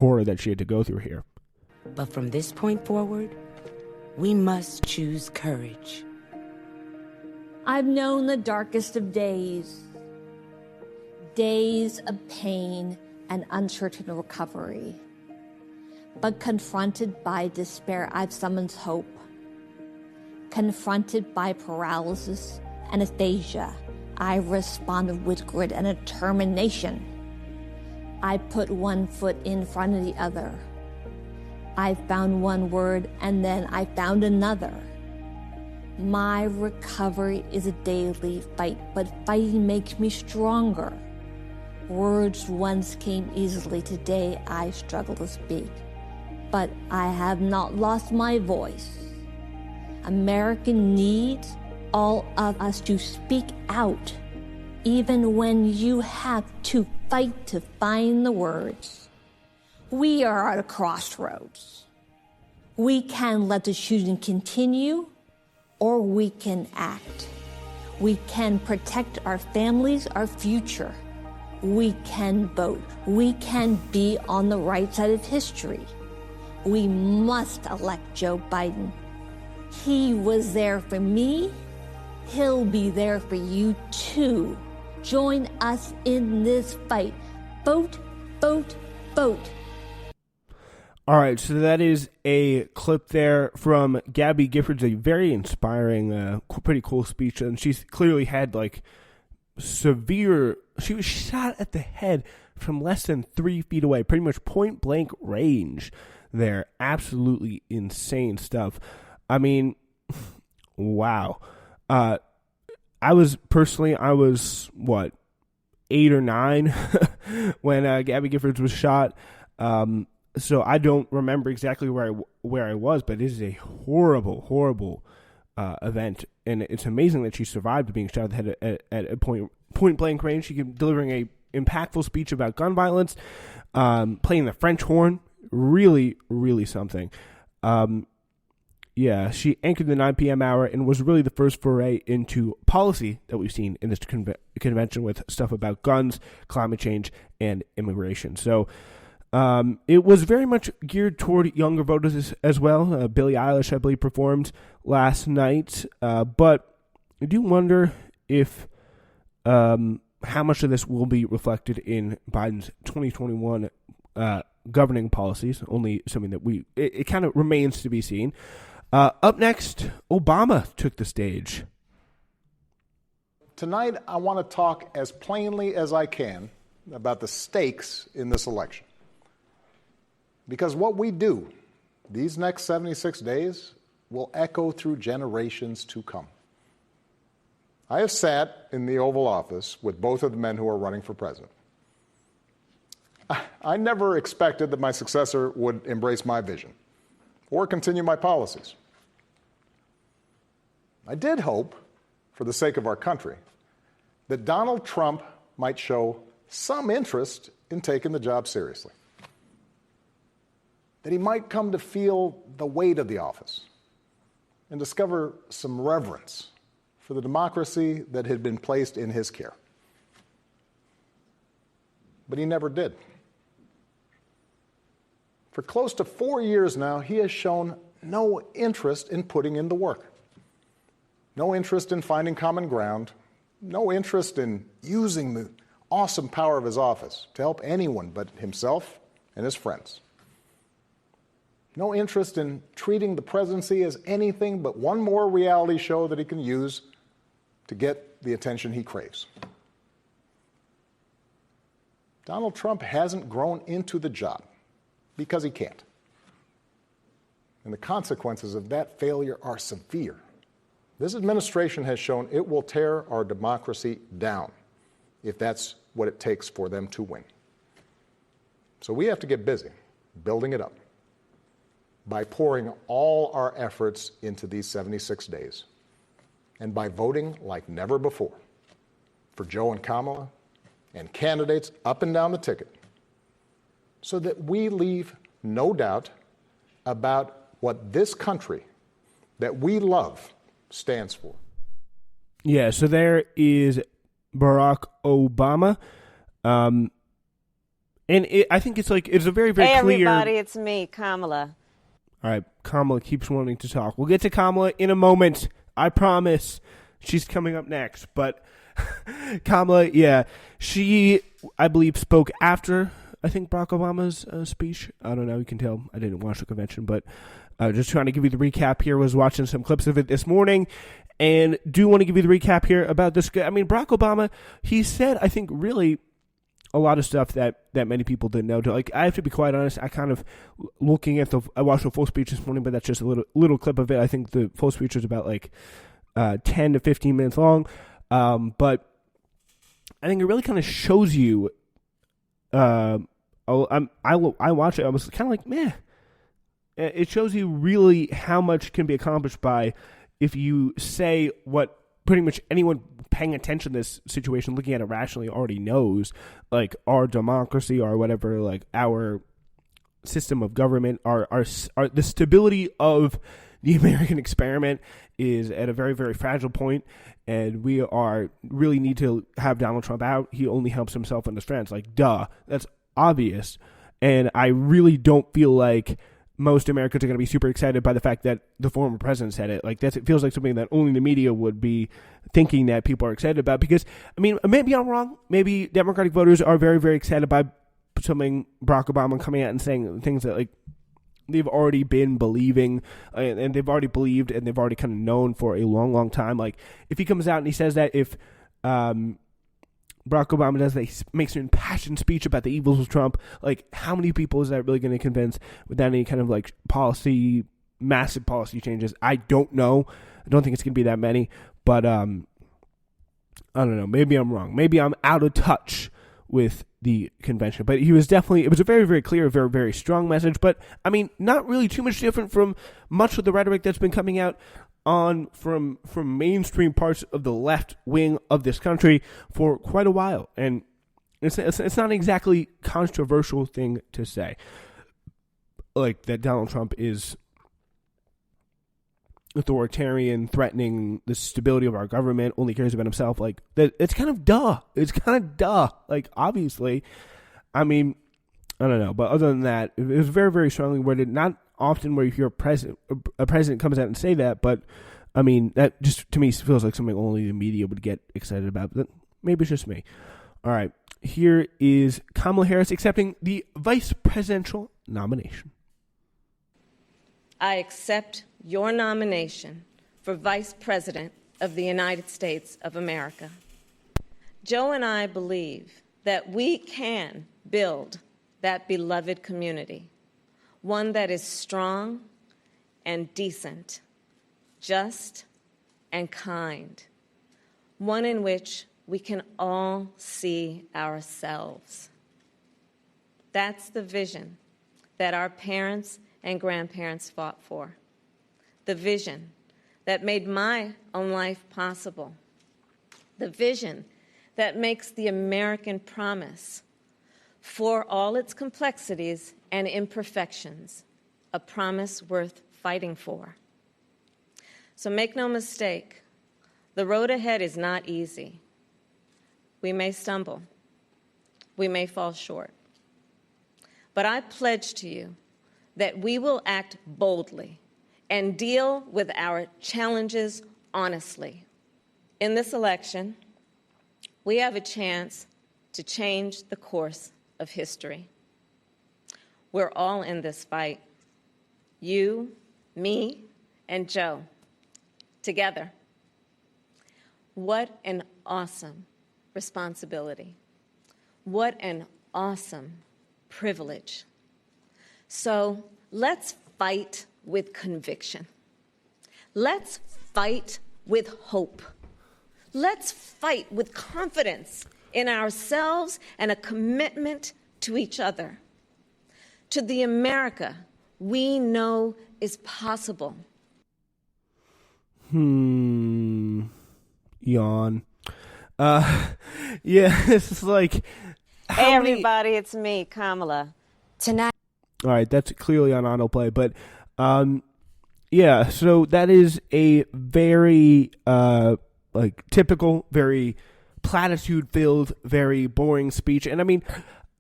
horror that she had to go through here. But from this point forward, we must choose courage. I've known the darkest of days, days of pain and uncertain recovery. But confronted by despair, I've summoned hope. Confronted by paralysis and aphasia, I responded with grit and determination. I put one foot in front of the other. I found one word and then I found another. My recovery is a daily fight, but fighting makes me stronger. Words once came easily, today I struggle to speak. But I have not lost my voice. America needs all of us to speak out, even when you have to fight to find the words. We are at a crossroads. We can let the shooting continue, or we can act. We can protect our families, our future. We can vote. We can be on the right side of history. We must elect Joe Biden. He was there for me. He'll be there for you too. Join us in this fight. Vote, vote, vote. All right, so that is a clip there from Gabby Giffords, a very inspiring, pretty cool speech, and she's clearly had she was shot at the head from less than 3 feet away, pretty much point blank range there. Absolutely insane stuff. I mean, wow. I was 8 or 9 when Gabby Giffords was shot. So I don't remember exactly where I was, but it is a horrible, horrible event, and it's amazing that she survived being shot at the head at a point blank range. She kept delivering a impactful speech about gun violence, playing the French horn, really, really something. Yeah, she anchored the 9 p.m. hour and was really the first foray into policy that we've seen in this convention with stuff about guns, climate change, and immigration. So it was very much geared toward younger voters as well. Billie Eilish, I believe, performed last night. But I do wonder if how much of this will be reflected in Biden's 2021 governing policies. Only something that it kind of remains to be seen. Up next, Obama took the stage. Tonight, I want to talk as plainly as I can about the stakes in this election. Because what we do these next 76 days will echo through generations to come. I have sat in the Oval Office with both of the men who are running for president. I never expected that my successor would embrace my vision or continue my policies. I did hope, for the sake of our country, that Donald Trump might show some interest in taking the job seriously, that he might come to feel the weight of the office and discover some reverence for the democracy that had been placed in his care. But he never did. For close to 4 years now, he has shown no interest in putting in the work, no interest in finding common ground, no interest in using the awesome power of his office to help anyone but himself and his friends. No interest in treating the presidency as anything but one more reality show that he can use to get the attention he craves. Donald Trump hasn't grown into the job because he can't. And the consequences of that failure are severe. This administration has shown it will tear our democracy down if that's what it takes for them to win. So we have to get busy building it up by pouring all our efforts into these 76 days and by voting like never before for Joe and Kamala and candidates up and down the ticket, so that we leave no doubt about what this country that we love stands for. Yeah, so there is Barack Obama. And I think it's like, it's a very, very Hey, clear. everybody, it's me, Kamala. All right, Kamala keeps wanting to talk. We'll get to Kamala in a moment. I promise. She's coming up next. But Kamala, yeah, she, I believe, spoke after, I think, Barack Obama's speech. I don't know. You can tell I didn't watch the convention, but just trying to give you the recap here. Was watching some clips of it this morning, and do want to give you the recap here about this. I mean, Barack Obama, he said, I think, really a lot of stuff that many people didn't know. Like, I have to be quite honest, I kind of, looking at I watched the full speech this morning, but that's just a little clip of it. I think the full speech was about like 10 to 15 minutes long. But I think it really kind of shows you, I watched it, I was kind of like, meh. It shows you really how much can be accomplished by, if you say what pretty much anyone paying attention to this situation, looking at it rationally, already knows, like our democracy or whatever, like our system of government, our the stability of the American experiment is at a very, very fragile point, and we really need to have Donald Trump out. He only helps himself and his friends. Like, duh, that's obvious. And I really don't feel like most Americans are going to be super excited by the fact that the former president said it. Like, it feels like something that only the media would be thinking that people are excited about. Because, I mean, maybe I'm wrong. Maybe Democratic voters are very, very excited by something Barack Obama coming out and saying things that, like, they've already been believing, and they've already believed, and they've already kind of known for a long, long time. Like, if he comes out and he says that, if Barack Obama does that, he makes an impassioned speech about the evils of Trump, like, how many people is that really going to convince without any kind of, like, massive policy changes? I don't know. I don't think it's going to be that many, but I don't know. Maybe I'm wrong. Maybe I'm out of touch with the convention, but it was a very, very clear, very, very strong message, but I mean, not really too much different from much of the rhetoric that's been coming out from mainstream parts of the left wing of this country for quite a while. And it's not exactly controversial thing to say, like that Donald Trump is authoritarian, threatening the stability of our government, only cares about himself. Like, that, it's kind of duh. Like, obviously, I mean, I don't know, but other than that, it was very, very strongly worded. Not often where you hear a president comes out and say that, but I mean, that just to me feels like something only the media would get excited about. But maybe it's just me. All right, here is Kamala Harris accepting the vice presidential nomination. I accept your nomination for Vice President of the United States of America. Joe and I believe that we can build that beloved community, one that is strong and decent, just and kind, one in which we can all see ourselves. That's the vision that our parents and grandparents fought for, the vision that made my own life possible, the vision that makes the American promise, for all its complexities and imperfections, a promise worth fighting for. So make no mistake, the road ahead is not easy. We may stumble. We may fall short. But I pledge to you that we will act boldly and deal with our challenges honestly. In this election, we have a chance to change the course of history. We're all in this fight. You, me, and Joe, together. What an awesome responsibility. What an awesome privilege. So let's fight with conviction. Let's fight with hope. Let's fight with confidence in ourselves and a commitment to each other, to the America we know is possible. Yawn. Yeah, this is like... Hey, everybody, it's me, Kamala. Tonight. All right, that's clearly on autoplay, but yeah, so that is a very like typical, very platitude-filled, very boring speech. And I mean,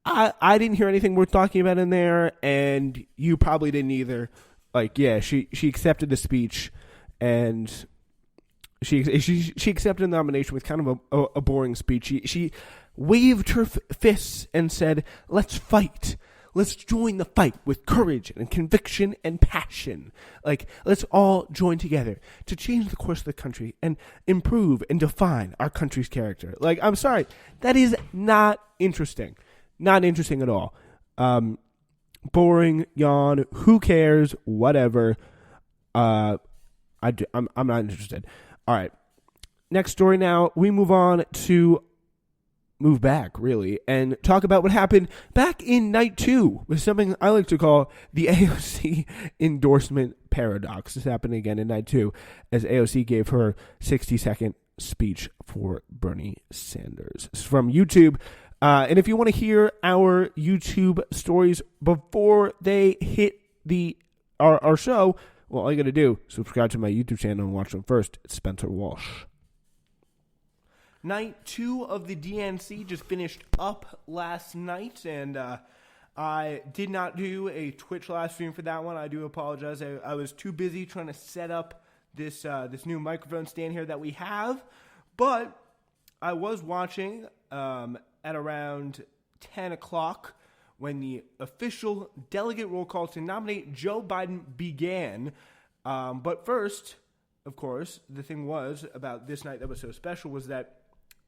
I didn't hear anything worth talking about in there, and you probably didn't either. Like, yeah, she accepted the speech, and she accepted the nomination with kind of a boring speech. She waved her fists and said, "Let's fight. Let's join the fight with courage and conviction and passion. Like, let's all join together to change the course of the country and improve and define our country's character." Like, I'm sorry, that is not interesting. Not interesting at all. Boring, yawn, who cares, whatever. I'm not interested. All right. Next story now. We move back, really, and talk about what happened back in night 2 with something I like to call the AOC endorsement paradox. This happened again in night 2 as AOC gave her 60-second speech for Bernie Sanders. It's from YouTube. And if you want to hear our YouTube stories before they hit our show, well, all you got to do is subscribe to my YouTube channel and watch them first. It's Spencer Walsh. Night 2 of the DNC just finished up last night, and I did not do a Twitch live stream for that one. I do apologize. I was too busy trying to set up this new microphone stand here that we have, but I was watching at around 10 o'clock when the official delegate roll call to nominate Joe Biden began. But first, of course, the thing was about this night that was so special was that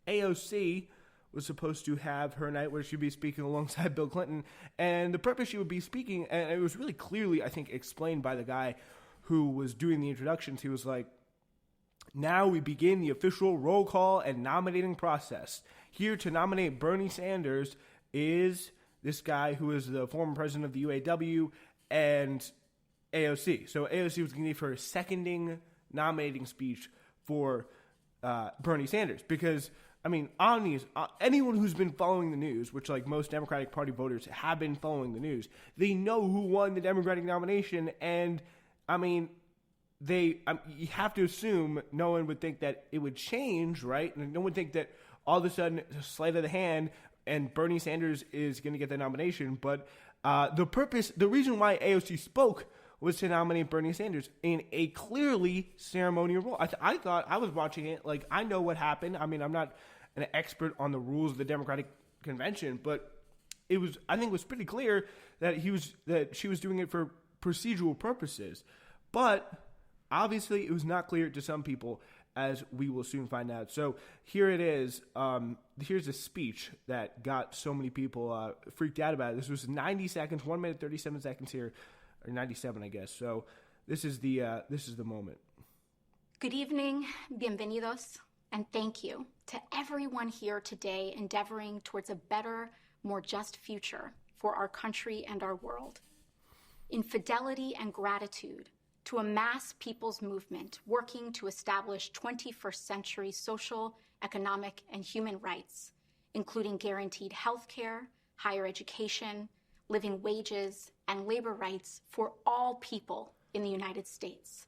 AOC was supposed to have her night where she'd be speaking alongside Bill Clinton. And the purpose she would be speaking, and it was really clearly, I think, explained by the guy who was doing the introductions. He was like, "Now we begin the official roll call and nominating process. Here to nominate Bernie Sanders is this guy who is the former president of the UAW and AOC." So AOC was going to give her seconding nominating speech for Bernie Sanders because, I mean, anyone who's been following the news, which like most Democratic Party voters have been following the news, they know who won the Democratic nomination, and I mean, you have to assume no one would think that it would change, right? And no one would think that all of a sudden, it's a sleight of the hand, and Bernie Sanders is going to get the nomination. But the reason why AOC spoke was to nominate Bernie Sanders in a clearly ceremonial role. I thought, I was watching it, like, I know what happened. I mean, I'm not an expert on the rules of the Democratic Convention, but I think it was pretty clear that she was doing it for procedural purposes. But obviously, it was not clear to some people, as we will soon find out. So here it is. Here's a speech that got so many people freaked out about it. This was 90 seconds, 1 minute, 37 seconds here, or 97, I guess. So this is the moment. Good evening, bienvenidos, and thank you to everyone here today endeavoring towards a better, more just future for our country and our world. In fidelity and gratitude, to a mass people's movement working to establish 21st century social, economic, and human rights, including guaranteed health care, higher education, living wages, and labor rights for all people in the United States.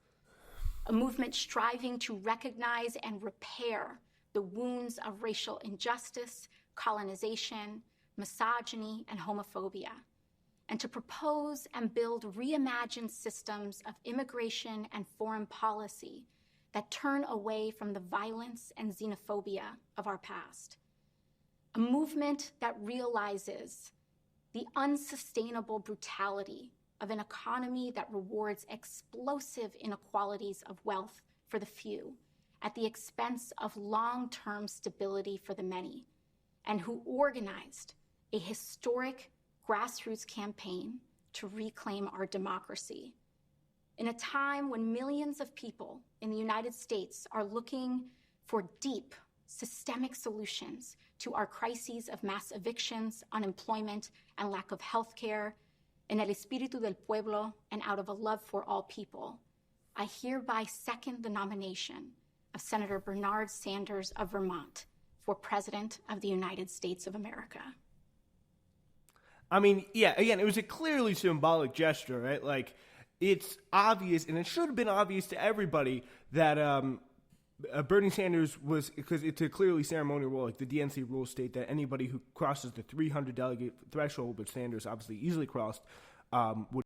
A movement striving to recognize and repair the wounds of racial injustice, colonization, misogyny, and homophobia, and to propose and build reimagined systems of immigration and foreign policy that turn away from the violence and xenophobia of our past. A movement that realizes the unsustainable brutality of an economy that rewards explosive inequalities of wealth for the few at the expense of long-term stability for the many, and who organized a historic grassroots campaign to reclaim our democracy. In a time when millions of people in the United States are looking for deep, systemic solutions to our crises of mass evictions, unemployment, and lack of health care, in el espíritu del pueblo and out of a love for all people, I hereby second the nomination of Senator Bernard Sanders of Vermont for President of the United States of America. I mean, yeah, again, it was a clearly symbolic gesture, right? Like, it's obvious, and it should have been obvious to everybody that Bernie Sanders was, because it's a clearly ceremonial rule, like the DNC rules state that anybody who crosses the 300 delegate threshold, which Sanders obviously easily crossed, would